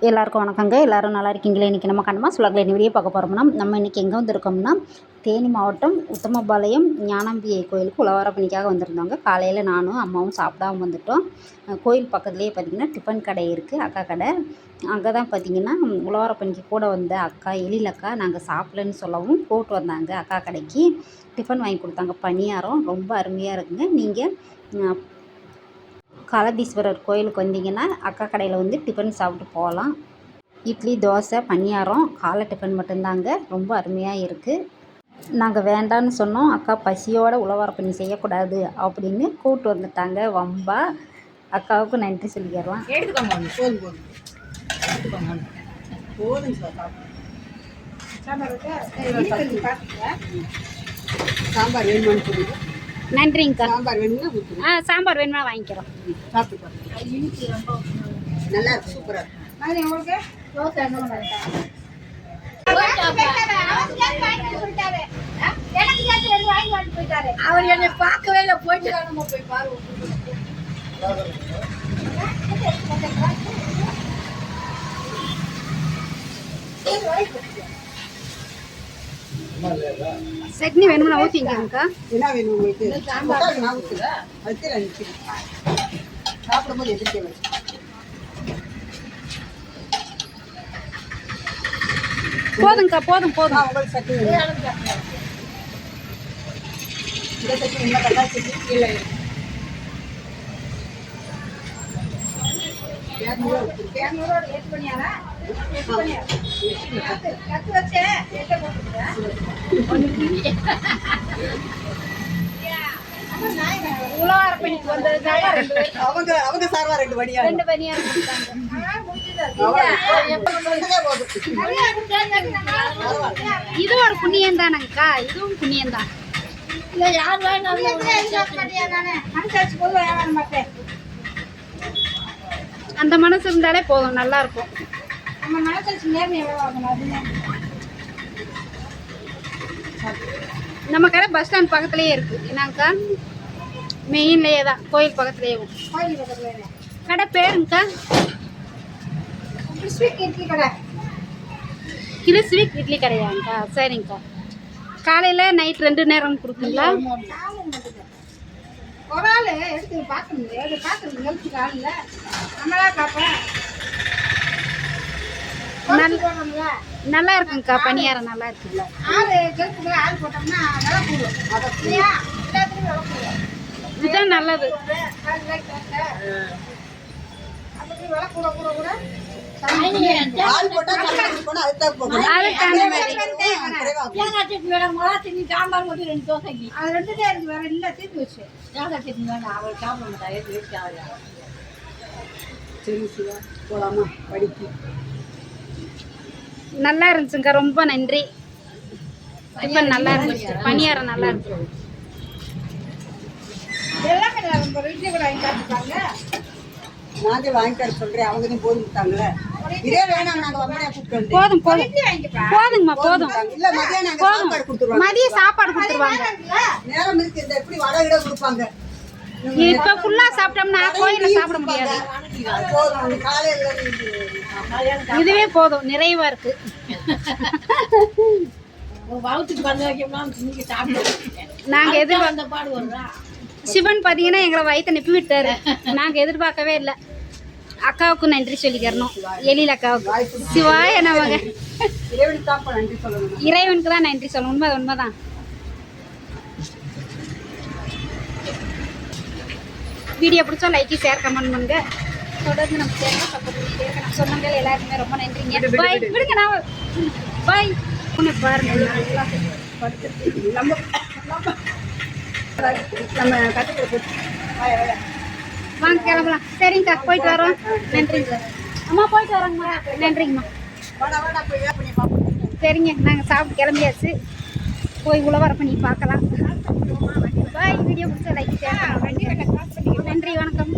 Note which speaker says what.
Speaker 1: எல்லாருக்கும் வணக்கங்க. எல்லோரும் நல்லா இருக்கீங்களே? இன்றைக்கி நம்ம கண்ணம்மா சுலகில் வீடியோ பார்க்க போகிறோம்னா, நம்ம இன்றைக்கி எங்கே வந்திருக்கோம்னா, தேனி மாவட்டம் உத்தமபாளையம் ஞானாம்பிகை கோயிலுக்கு உழவார பணிக்காக வந்திருந்தோங்க. காலையில் நானும் அம்மாவும் சாப்பிடாம வந்துவிட்டோம். கோயில் பக்கத்துலேயே பார்த்திங்கன்னா டிஃபன் கடை இருக்குது, அக்கா கடை. அங்கே தான் பார்த்திங்கன்னா உழவார பணிக்கு கூட வந்த அக்கா எழிலக்கா நாங்கள் சாப்பிடலன்னு சொல்லவும் போட்டு வந்தாங்க அக்கா கடைக்கு. டிஃபன் வாங்கி கொடுத்தாங்க, பணியாரம் ரொம்ப அருமையாக இருக்குங்க. நீங்கள் காலதீஸ்வரர் கோயிலுக்கு வந்தீங்கன்னா அக்கா கடையில் வந்து டிஃபன் சாப்பிட்டு போகலாம். இட்லி, தோசை, பணியாரம் காலை டிஃபன் மட்டும்தாங்க, ரொம்ப அருமையாக இருக்குது. நாங்கள் வேண்டான்னு சொன்னோம், அக்கா பசியோட உழவார பணி செய்யக்கூடாது அப்படின்னு கூப்பிட்டு வந்துட்டாங்க. வம்பா அக்காவுக்கு நன்றி சொல்லிக்கிறலாம்.
Speaker 2: சாம்பார் வேணுமான்னு சொல்லுங்க.
Speaker 1: நன்றிங்கக்கா.
Speaker 2: சாம்பார் வேணும்னா
Speaker 1: சாம்பார் வேணுமா வாங்கிக்கிறோம்.
Speaker 2: சாப்பிட்டு நல்லா இருக்கு, சூப்பராக இருக்கு.
Speaker 3: அவர் என்னை பார்க்கவே இல்லை, போயிட்டு நம்ம போய் பாருவோம்.
Speaker 1: சட்னி வேணும்னா ஊற்றிங்கக்கா.
Speaker 2: என்ன வேணும் உங்களுக்கு? நான் ஊற்றுறேன், அதுக்கு அனுப்பிச்சு சாப்பிடும்போது எதிர்க்க வச்சு.
Speaker 1: போதுங்கக்கா, போதும் போதும்.
Speaker 2: உங்களுக்கு சட்னி வேணும்? இந்த சட்னி என்ன பண்ணா சட்னி கீழே
Speaker 3: 200 ஏற்று பண்ணியாரா? கத்து வச்சேன் உழவார பணிக்கு வந்ததுனால
Speaker 2: அவங்க சார்பா 2 பணியாரம்
Speaker 1: இது ஒரு புண்ணியம் தானங்கக்கா, இதுவும் புண்ணியம் தான்.
Speaker 3: இல்லை யார் வேணும் மனசாச்சு போது வியாபாரம் மாட்டேன்.
Speaker 1: அந்த மனசு இருந்தாலே போதும், நல்லா இருக்கும்.
Speaker 3: நம்ம மனசாச்சு நேர்மை எவ்வளோ ஆகணும்.
Speaker 1: நம்ம கடை பஸ் ஸ்டாண்ட் பக்கத்துலேயே இருக்குது. என்னங்கக்கா, மெயின்லேயே தான், கோயில் பக்கத்துலேயும்.
Speaker 3: கோயில் பக்கத்தில்
Speaker 1: கடை பேருங்கக்கா
Speaker 3: கிறிஸ்பிக் இட்லி கடை.
Speaker 1: கிறிஸ்பிக் இட்லி கடையாங்கக்கா? சரிங்கக்கா. காலையில் நைட் 2 நேரம் கொடுப்பீங்களா?
Speaker 3: ஒரு ஆள் எடுத்து பார்க்கணும், பார்க்குறது எழுத்துக்கு ஆள் இல்லை, நம்மளா பார்ப்பேன்.
Speaker 1: நல்லா இருக்குங்கக்கா, பணியாரம் நல்லா இருக்குல்ல.
Speaker 3: ஆள் கெழுத்துக்கு ஆள் போட்டோம்னா விலை கூடும் இல்லையா? எல்லாத்துலேயும் விலை கூடும்.
Speaker 1: இதுதான் நல்லது.
Speaker 3: அப்படி விலை கூட கூட கூட
Speaker 2: ஆள் போட்டா அதுதான் போகணும்.
Speaker 3: சாம்பார் மட்டும் 2 தோசைக்கு அது 2 தான் இருக்கு, வேற இல்லை, தீர்த்து வச்சு தேங்காய் சட்னி வேணும். அவர் சாப்பிட மாட்டாங்க.
Speaker 2: சரி சிவா, போகலாமா படிக்கு?
Speaker 1: நல்லா இருந்துச்சுங்கக்கா, ரொம்ப நன்றி. டிஃபன் நல்லா இருந்துச்சு, பணியாரம் நல்லா இருந்துச்சு.
Speaker 3: எல்லாமே நம்ம இட்லி கூட வாங்கி சாப்பிட்டாங்க.
Speaker 2: நானே வாங்கி தர சொல்றேன், அவங்க தான் போதுட்டாங்களே. இதே வேணாம், நாங்க வம்மையா கூப்பிட்டு வந்தோம்.
Speaker 1: போதும் போதும் போதுங்கம்மா, போதும்.
Speaker 2: இல்ல மதியம் நாங்க சாப்பாடு கொடுத்துருவாங்க.
Speaker 1: மதியம் சாப்பாடு கொடுத்துருவாங்க.
Speaker 2: நேரம் இருக்கு, இந்த எப்படி வடை இட கொடுப்பாங்க.
Speaker 1: இப்ப ஃபுல்லா சாப்பிட்டோம்னா கோயில சாப்பிட முடியாது.
Speaker 2: போதும், காலையில
Speaker 1: இதுவே போதும், நிறைவா இருக்கு.
Speaker 3: வகுத்துக்கு வந்து வைக்கணும்னா இன்னைக்கு சாப்பிடுவோம்.
Speaker 1: நாங்க எதிர்பார்த்த
Speaker 3: பாடு வந்தா
Speaker 1: சிவன் பார்த்தீங்கன்னா எங்களை வயிற்று நிப்பி விட்டாரு. நாங்கள் எதிர்பார்க்கவே இல்லை. அக்காவுக்கு நன்றி சொல்லிக்கிறணும், எழில் அக்காவுக்கு. சிவாய நமங்க. இறைவனுக்கு தான் நன்றி சொல்லணும். உண்மை உண்மைதான். வீடியோ பிடிச்சா லைக், ஷேர், கமெண்ட் பண்ணுங்க. தொடர்ந்து நம்ம சேனல் சப்போர்ட் பண்ணிட்டே இருக்க நம்ம சொந்தங்கள் எல்லாருக்குமே ரொம்ப நன்றிங்க. பாய். விடுங்க, நான் பாய். உன்னை பாருங்க,
Speaker 2: நம்ம கட்டுக்கு
Speaker 1: வாங்க கிளம்பலாம். சரிங்கக்கா, போயிட்டு வரோம். நன்றிங்க அம்மா, போயிட்டு வரோங்கம்மா. நன்றிங்கம்மா. சரிங்க, நாங்கள் சாப்பிட்டு கிளம்பியாச்சு. போய் உழவார பண்ணி பார்க்கலாம். பாய். வீடியோ பிடிச்சா லைக், ஷேர், நன்றி, வணக்கம்.